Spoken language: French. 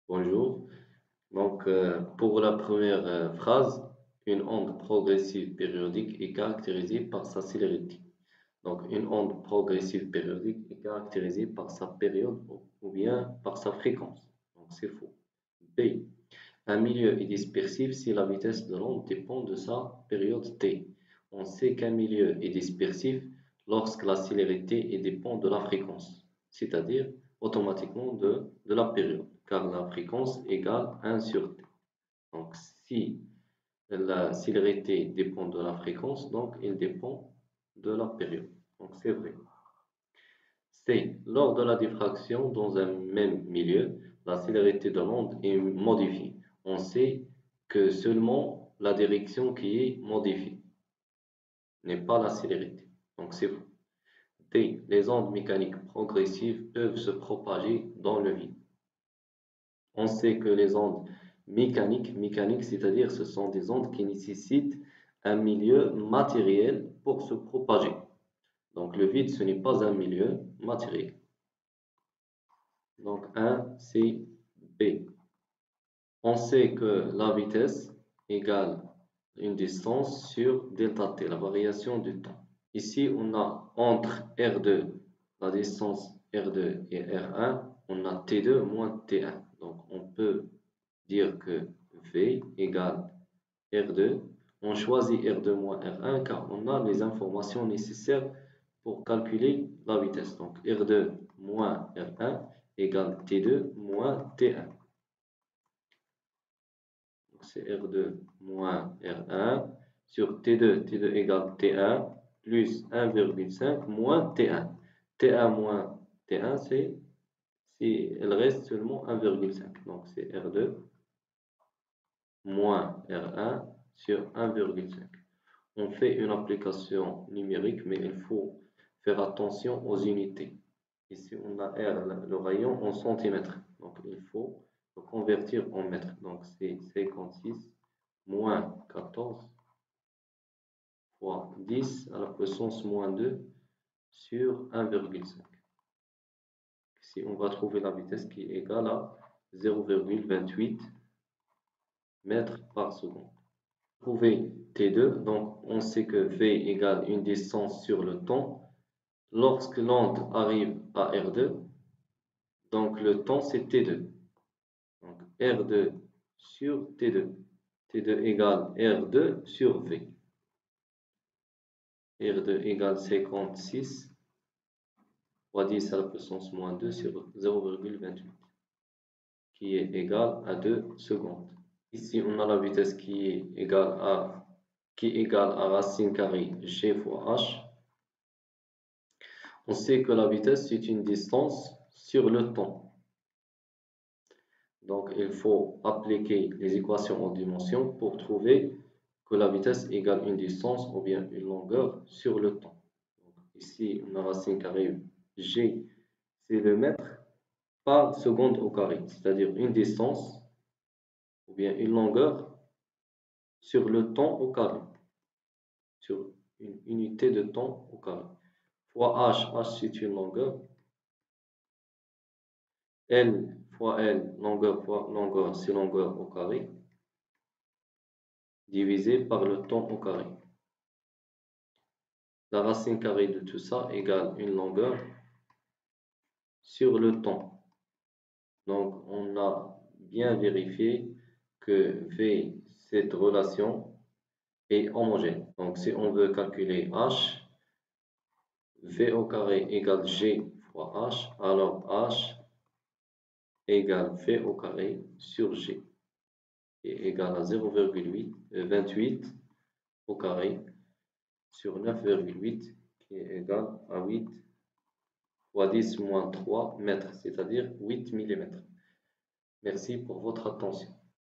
Bonjour. Pour la première phrase, une onde progressive périodique est caractérisée par sa célérité. Donc, une onde progressive périodique est caractérisée par sa période ou bien par sa fréquence. Donc, c'est faux. B. Un milieu est dispersif si la vitesse de l'onde dépend de sa période t. On sait qu'un milieu est dispersif lorsque la célérité dépend de la fréquence, c'est-à-dire automatiquement de la période, car la fréquence égale 1 sur t. Donc, si la célérité dépend de la fréquence, donc elle dépend de la période. Donc, c'est vrai. C. Lors de la diffraction dans un même milieu, la célérité de l'onde est modifiée. On sait que seulement la direction qui est modifiée n'est pas la célérité. Donc c'est faux. D. Les ondes mécaniques progressives peuvent se propager dans le vide. On sait que les ondes mécaniques, c'est-à-dire ce sont des ondes qui nécessitent un milieu matériel pour se propager. Donc le vide, ce n'est pas un milieu matériel. Donc 1, c'est B. On sait que la vitesse égale une distance sur delta t, la variation du temps. Ici, on a entre R2, la distance R2 et R1, on a T2 moins T1. Donc on peut dire que V égale R2. On choisit R2 moins R1 car on a les informations nécessaires pour calculer la vitesse. Donc R2 moins R1 égale T2 moins T1. C'est R2 moins R1 sur T2. T2 égale T1 plus 1,5 moins T1. T1 moins T1, elle reste seulement 1,5. Donc c'est R2 moins R1 sur 1,5. On fait une application numérique, mais il faut faire attention aux unités. Ici, on a R, le rayon, en centimètres. Donc, il faut le convertir en mètres. Donc, c'est 56 moins 14 fois 10 à la puissance moins 2 sur 1,5. Ici, on va trouver la vitesse qui est égale à 0,28 mètres par seconde. Trouver T2, donc on sait que V égale une distance sur le temps. Lorsque l'onde arrive à R2, donc le temps c'est T2. Donc R2 sur T2. T2 égale R2 sur V. R2 égale 56 fois 10 à la puissance moins 2 sur 0,28 qui est égal à 2 secondes. Ici, on a la vitesse qui est égale à racine carrée g fois h. On sait que la vitesse, c'est une distance sur le temps. Donc, il faut appliquer les équations en dimension pour trouver que la vitesse égale une distance ou bien une longueur sur le temps. Donc, ici, on a racine carrée g, c'est le mètre par seconde au carré, c'est-à-dire une distance ou bien une longueur sur le temps au carré, sur une unité de temps au carré, fois h c'est une longueur, L fois L, longueur fois longueur, c'est longueur au carré, divisé par le temps au carré. La racine carrée de tout ça égale une longueur sur le temps. Donc, on a bien vérifié que V, cette relation, est homogène. Donc, si on veut calculer H, V au carré égale G fois H, alors H égale V au carré sur G, qui est égal à 0,28 au carré sur 9,8, qui est égal à 8 fois 10 moins 3 mètres, c'est-à-dire 8 mm. Merci pour votre attention.